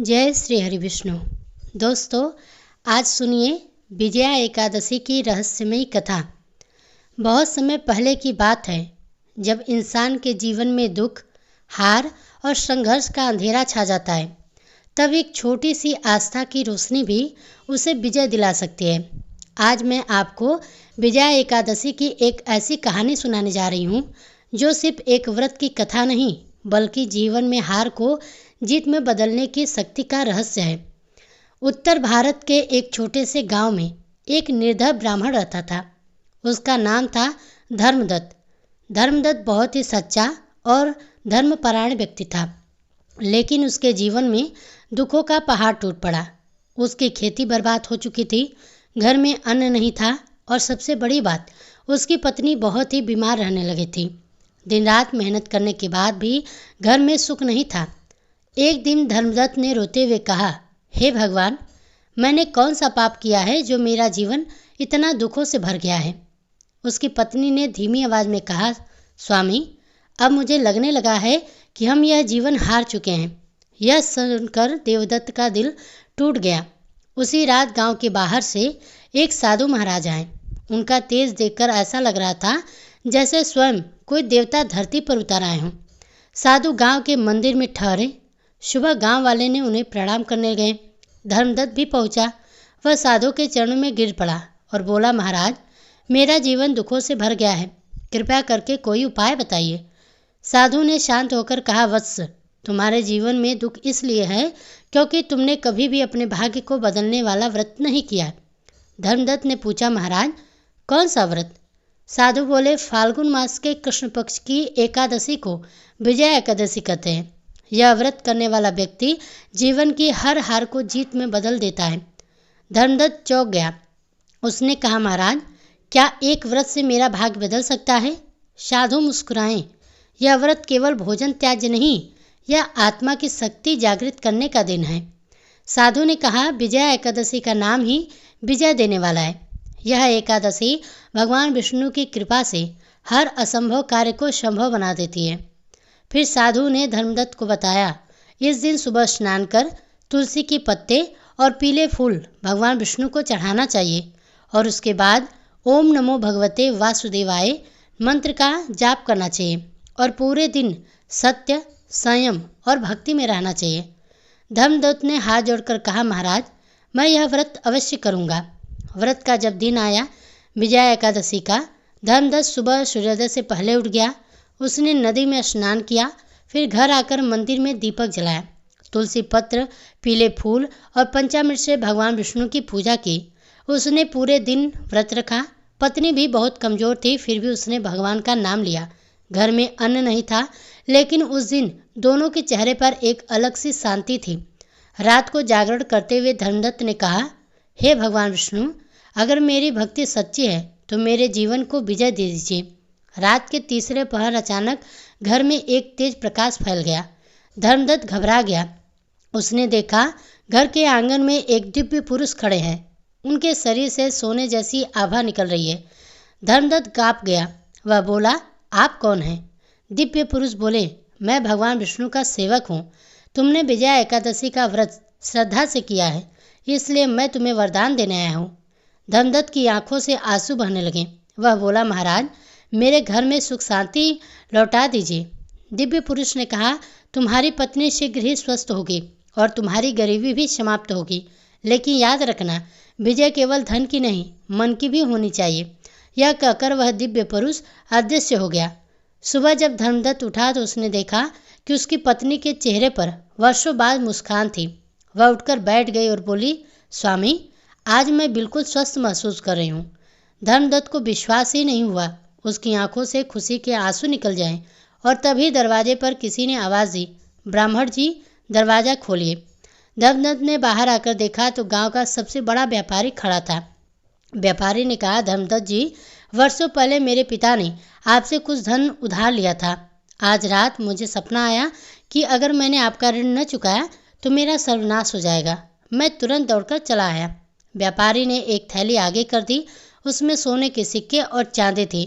जय श्री हरि विष्णु। दोस्तों, आज सुनिए विजया एकादशी की रहस्यमयी कथा। बहुत समय पहले की बात है, जब इंसान के जीवन में दुख, हार और संघर्ष का अंधेरा छा जाता है, तब एक छोटी सी आस्था की रोशनी भी उसे विजय दिला सकती है। आज मैं आपको विजया एकादशी की एक ऐसी कहानी सुनाने जा रही हूँ, जो सिर्फ एक व्रत की कथा नहीं, बल्कि जीवन में हार को जीत में बदलने की शक्ति का रहस्य है। उत्तर भारत के एक छोटे से गांव में एक निर्धन ब्राह्मण रहता था। उसका नाम था धर्मदत्त। धर्मदत्त बहुत ही सच्चा और धर्मपरायण व्यक्ति था, लेकिन उसके जीवन में दुखों का पहाड़ टूट पड़ा। उसकी खेती बर्बाद हो चुकी थी, घर में अन्न नहीं था और सबसे बड़ी बात, उसकी पत्नी बहुत ही बीमार रहने लगी थी। दिन रात मेहनत करने के बाद भी घर में सुख नहीं था। एक दिन धर्मदत्त ने रोते हुए कहा, हे भगवान, मैंने कौन सा पाप किया है जो मेरा जीवन इतना दुखों से भर गया है। उसकी पत्नी ने धीमी आवाज़ में कहा, स्वामी, अब मुझे लगने लगा है कि हम यह जीवन हार चुके हैं। यह सुनकर देवदत्त का दिल टूट गया। उसी रात गांव के बाहर से एक साधु महाराज आए। उनका तेज देखकर ऐसा लग रहा था जैसे स्वयं कोई देवता धरती पर उतर आए हों। साधु गांव के मंदिर में ठहरे। सुबह गांव वाले ने उन्हें प्रणाम करने गए। धर्मदत्त भी पहुंचा। वह साधु के चरणों में गिर पड़ा और बोला, महाराज, मेरा जीवन दुखों से भर गया है, कृपया करके कोई उपाय बताइए। साधु ने शांत होकर कहा, वत्स, तुम्हारे जीवन में दुख इसलिए है क्योंकि तुमने कभी भी अपने भाग्य को बदलने वाला व्रत नहीं किया। धर्मदत्त ने पूछा, महाराज, कौन सा व्रत? साधु बोले, फाल्गुन मास के कृष्ण पक्ष की एकादशी को विजया एकादशी कहते हैं। यह व्रत करने वाला व्यक्ति जीवन की हर हार को जीत में बदल देता है। धर्मदत्त चौंक गया। उसने कहा, महाराज, क्या एक व्रत से मेरा भाग्य बदल सकता है? साधु मुस्कुराए। यह व्रत केवल भोजन त्याज्य नहीं, यह आत्मा की शक्ति जागृत करने का दिन है। साधु ने कहा, विजया एकादशी का नाम ही विजय देने वाला है। यह एकादशी भगवान विष्णु की कृपा से हर असंभव कार्य को संभव बना देती है। फिर साधु ने धर्मदत्त को बताया, इस दिन सुबह स्नान कर तुलसी के पत्ते और पीले फूल भगवान विष्णु को चढ़ाना चाहिए और उसके बाद ओम नमो भगवते वासुदेवाय मंत्र का जाप करना चाहिए और पूरे दिन सत्य, संयम और भक्ति में रहना चाहिए। धर्मदत्त ने हाथ जोड़कर कहा, महाराज, मैं यह व्रत अवश्य करूँगा। व्रत का जब दिन आया, विजया एकादशी का, धर्मदत्त सुबह सूर्योदय से पहले उठ गया। उसने नदी में स्नान किया, फिर घर आकर मंदिर में दीपक जलाया, तुलसी पत्र, पीले फूल और पंचामृत से भगवान विष्णु की पूजा की। उसने पूरे दिन व्रत रखा। पत्नी भी बहुत कमज़ोर थी, फिर भी उसने भगवान का नाम लिया। घर में अन्न नहीं था, लेकिन उस दिन दोनों के चेहरे पर एक अलग सी शांति थी। रात को जागरण करते हुए धर्मदत्त ने कहा, हे भगवान विष्णु, अगर मेरी भक्ति सच्ची है तो मेरे जीवन को विजय दे दीजिए। रात के तीसरे पहर अचानक घर में एक तेज प्रकाश फैल गया। धर्मदत्त घबरा गया। उसने देखा घर के आंगन में एक दिव्य पुरुष खड़े हैं। उनके शरीर से सोने जैसी आभा निकल रही है। धर्मदत्त काँप गया। वह बोला, आप कौन हैं? दिव्य पुरुष बोले, मैं भगवान विष्णु का सेवक हूँ। तुमने विजया एकादशी का व्रत श्रद्धा से किया है, इसलिए मैं तुम्हें वरदान देने आया हूँ। धर्मदत्त की आंखों से आंसू बहने लगे। वह बोला, महाराज, मेरे घर में सुख शांति लौटा दीजिए। दिव्य पुरुष ने कहा, तुम्हारी पत्नी शीघ्र ही स्वस्थ होगी और तुम्हारी गरीबी भी समाप्त होगी, लेकिन याद रखना, विजय केवल धन की नहीं, मन की भी होनी चाहिए। यह कहकर वह दिव्य पुरुष अदृश्य हो गया। सुबह जब धर्मदत्त उठा तो उसने देखा कि उसकी पत्नी के चेहरे पर वर्षों बाद मुस्कान थी। वह उठकर बैठ गई और बोली, स्वामी, आज मैं बिल्कुल स्वस्थ महसूस कर रही हूँ। धर्मदत्त को विश्वास ही नहीं हुआ। उसकी आंखों से खुशी के आंसू निकल जाएं और तभी दरवाजे पर किसी ने आवाज़ दी, ब्राह्मण जी, दरवाज़ा खोलिए। धर्मदत्त ने बाहर आकर देखा तो गांव का सबसे बड़ा व्यापारी खड़ा था। व्यापारी ने कहा, धर्मदत्त जी, वर्षों पहले मेरे पिता ने आपसे कुछ धन उधार लिया था। आज रात मुझे सपना आया कि अगर मैंने आपका ऋण न चुकाया तो मेरा सर्वनाश हो जाएगा। मैं तुरंत दौड़कर चला आया। व्यापारी ने एक थैली आगे कर दी। उसमें सोने के सिक्के और चांदी थी।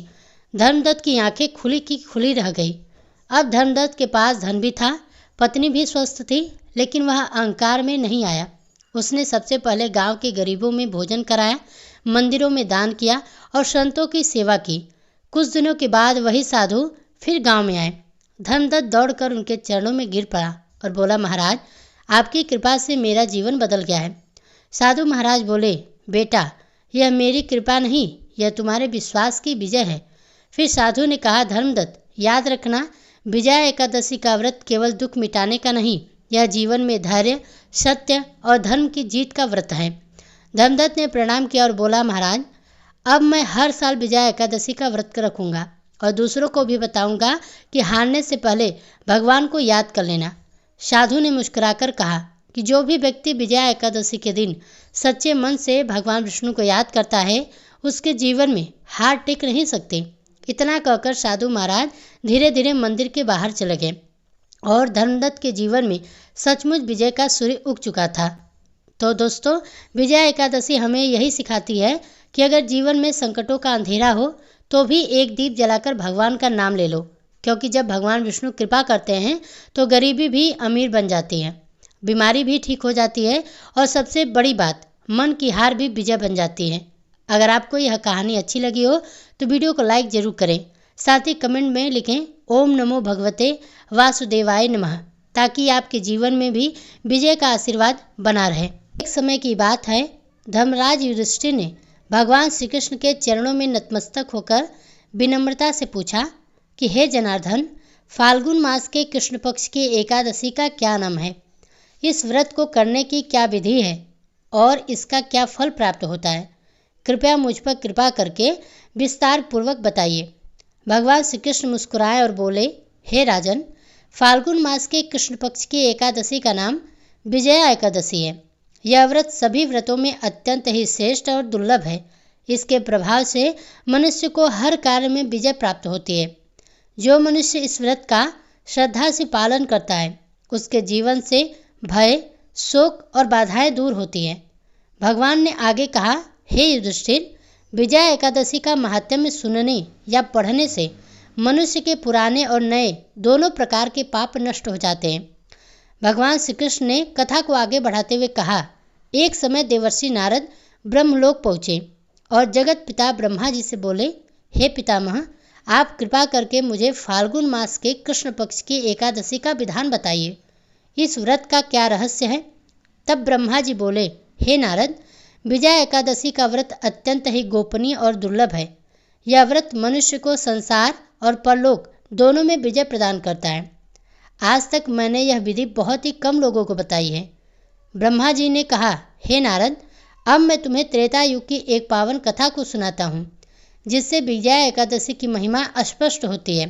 धर्मदत्त की आंखें खुली की खुली रह गई। अब धर्मदत्त के पास धन भी था, पत्नी भी स्वस्थ थी, लेकिन वह अहंकार में नहीं आया। उसने सबसे पहले गांव के गरीबों में भोजन कराया, मंदिरों में दान किया और संतों की सेवा की। कुछ दिनों के बाद वही साधु फिर गांव में आए। धर्मदत्त दौड़कर उनके चरणों में गिर पड़ा और बोला, महाराज, आपकी कृपा से मेरा जीवन बदल गया है। साधु महाराज बोले, बेटा, यह मेरी कृपा नहीं, यह तुम्हारे विश्वास की विजय है। फिर साधु ने कहा, धर्मदत्त, याद रखना, विजया एकादशी का व्रत केवल दुख मिटाने का नहीं, यह जीवन में धैर्य, सत्य और धर्म की जीत का व्रत है। धर्मदत्त ने प्रणाम किया और बोला, महाराज, अब मैं हर साल विजया एकादशी का व्रत रखूंगा और दूसरों को भी बताऊंगा कि हारने से पहले भगवान को याद कर लेना। साधु ने मुस्कुराकर कहा कि जो भी व्यक्ति विजया एकादशी के दिन सच्चे मन से भगवान विष्णु को याद करता है, उसके जीवन में हार टिक नहीं सकते। इतना कहकर साधु महाराज धीरे धीरे मंदिर के बाहर चले गए और धर्मदत्त के जीवन में सचमुच विजय का सूर्य उग चुका था। तो दोस्तों, विजया एकादशी हमें यही सिखाती है कि अगर जीवन में संकटों का अंधेरा हो तो भी एक दीप जलाकर भगवान का नाम ले लो, क्योंकि जब भगवान विष्णु कृपा करते हैं तो गरीबी भी अमीर बन जाती है, बीमारी भी ठीक हो जाती है और सबसे बड़ी बात, मन की हार भी विजय बन जाती है। अगर आपको यह कहानी अच्छी लगी हो तो वीडियो को लाइक जरूर करें, साथ ही कमेंट में लिखें ओम नमो भगवते वासुदेवाय नमः, ताकि आपके जीवन में भी विजय का आशीर्वाद बना रहे। एक समय की बात है, धर्मराज युधिष्ठिर ने भगवान श्री कृष्ण के चरणों में नतमस्तक होकर विनम्रता से पूछा कि हे जनार्दन, फाल्गुन मास के कृष्ण पक्ष की एकादशी का क्या नाम है? इस व्रत को करने की क्या विधि है और इसका क्या फल प्राप्त होता है? कृपया मुझ पर कृपा करके विस्तार पूर्वक बताइए। भगवान श्री कृष्ण मुस्कुराए और बोले, हे राजन, फाल्गुन मास के कृष्ण पक्ष की एकादशी का नाम विजया एकादशी है। यह व्रत सभी व्रतों में अत्यंत ही श्रेष्ठ और दुर्लभ है। इसके प्रभाव से मनुष्य को हर कार्य में विजय प्राप्त होती है। जो मनुष्य इस व्रत का श्रद्धा से पालन करता है, उसके जीवन से भय, शोक और बाधाएं दूर होती हैं। भगवान ने आगे कहा, हे युधिष्ठिर, विजया एकादशी का महात्म्य सुनने या पढ़ने से मनुष्य के पुराने और नए दोनों प्रकार के पाप नष्ट हो जाते हैं। भगवान श्री कृष्ण ने कथा को आगे बढ़ाते हुए कहा, एक समय देवर्षि नारद ब्रह्मलोक पहुँचे और जगत पिता ब्रह्मा जी से बोले, हे पितामह, आप कृपा करके मुझे फाल्गुन मास के कृष्ण पक्ष की एकादशी का विधान बताइए। इस व्रत का क्या रहस्य है? तब ब्रह्मा जी बोले, हे नारद, विजया एकादशी का व्रत अत्यंत ही गोपनीय और दुर्लभ है। यह व्रत मनुष्य को संसार और परलोक दोनों में विजय प्रदान करता है। आज तक मैंने यह विधि बहुत ही कम लोगों को बताई है। ब्रह्मा जी ने कहा, हे नारद, अब मैं तुम्हें त्रेता युग की एक पावन कथा को सुनाता हूँ, जिससे विजया एकादशी की महिमा स्पष्ट होती है।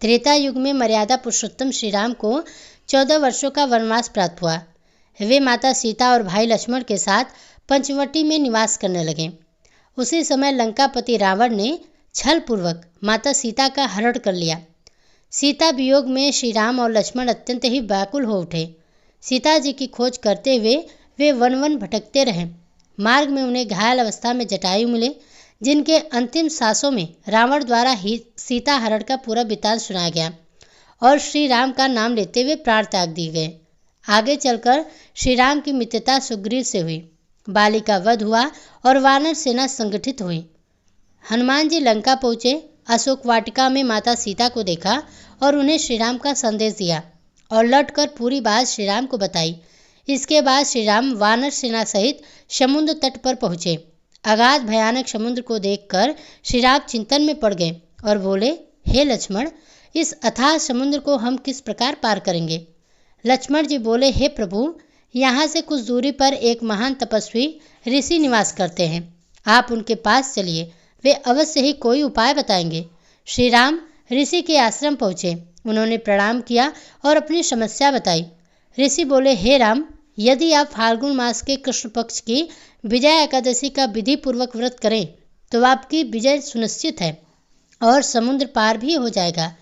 त्रेता युग में मर्यादा पुरुषोत्तम श्री राम को 14 वर्षों का वनवास प्राप्त हुआ। वे माता सीता और भाई लक्ष्मण के साथ पंचवटी में निवास करने लगे। उसी समय लंकापति रावण ने छल पूर्वक माता सीता का हरण कर लिया। सीता वियोग में श्री राम और लक्ष्मण अत्यंत ही व्याकुल हो उठे। सीता जी की खोज करते हुए वे वन वन भटकते रहे। मार्ग में उन्हें घायल अवस्था में जटायु मिले, जिनके अंतिम सांसों में रावण द्वारा ही सीता हरण का पूरा वृत्तांत सुनाया गया और श्री राम का नाम लेते हुए प्राण त्याग दिए गए। आगे चलकर श्री राम की मित्रता सुग्रीव से हुई। बाली का वध हुआ और वानर सेना संगठित हुई। हनुमान जी लंका पहुँचे, अशोक वाटिका में माता सीता को देखा और उन्हें श्री राम का संदेश दिया और लौटकर पूरी बात श्री राम को बताई। इसके बाद श्री राम वानर सेना सहित समुद्र तट पर पहुँचे। अगाध भयानक समुद्र को देखकर श्री राम चिंतन में पड़ गए और बोले, हे लक्ष्मण, इस अथाह समुद्र को हम किस प्रकार पार करेंगे? लक्ष्मण जी बोले, हे प्रभु, यहाँ से कुछ दूरी पर एक महान तपस्वी ऋषि निवास करते हैं। आप उनके पास चलिए, वे अवश्य ही कोई उपाय बताएंगे। श्री राम ऋषि के आश्रम पहुँचे। उन्होंने प्रणाम किया और अपनी समस्या बताई। ऋषि बोले, हे राम, यदि आप फाल्गुन मास के कृष्ण पक्ष की विजया एकादशी का विधि पूर्वक व्रत करें तो आपकी विजय सुनिश्चित है और समुद्र पार भी हो जाएगा।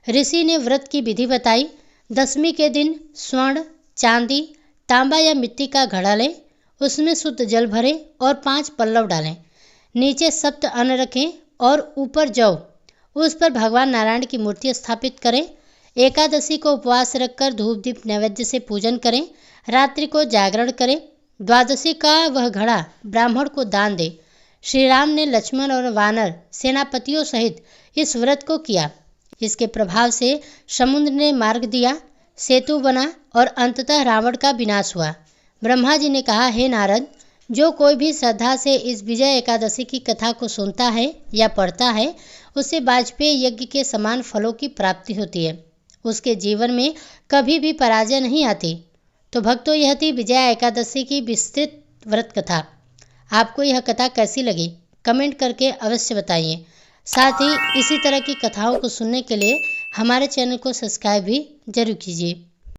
ऋषि ने व्रत की विधि बताई। दशमी के दिन स्वर्ण, चांदी, तांबा या मिट्टी का घड़ा लें, उसमें शुद्ध जल भरें और 5 पल्लव डालें। नीचे सप्त अन्न रखें और ऊपर जौ, उस पर भगवान नारायण की मूर्ति स्थापित करें। एकादशी को उपवास रखकर धूप दीप नैवेद्य से पूजन करें। रात्रि को जागरण करें। द्वादशी का वह घड़ा ब्राह्मण को दान दे। श्री राम ने लक्ष्मण और वानर सेनापतियों सहित इस व्रत को किया। इसके प्रभाव से समुद्र ने मार्ग दिया, सेतु बना और अंततः रावण का विनाश हुआ। ब्रह्मा जी ने कहा, हे नारद, जो कोई भी श्रद्धा से इस विजय एकादशी की कथा को सुनता है या पढ़ता है, उसे वाजपेयी यज्ञ के समान फलों की प्राप्ति होती है। उसके जीवन में कभी भी पराजय नहीं आती। तो भक्तों, यह थी विजया एकादशी की विस्तृत व्रत कथा। आपको यह कथा कैसी लगी कमेंट करके अवश्य बताइए। साथ ही इसी तरह की कथाओं को सुनने के लिए हमारे चैनल को सब्सक्राइब भी जरूर कीजिए।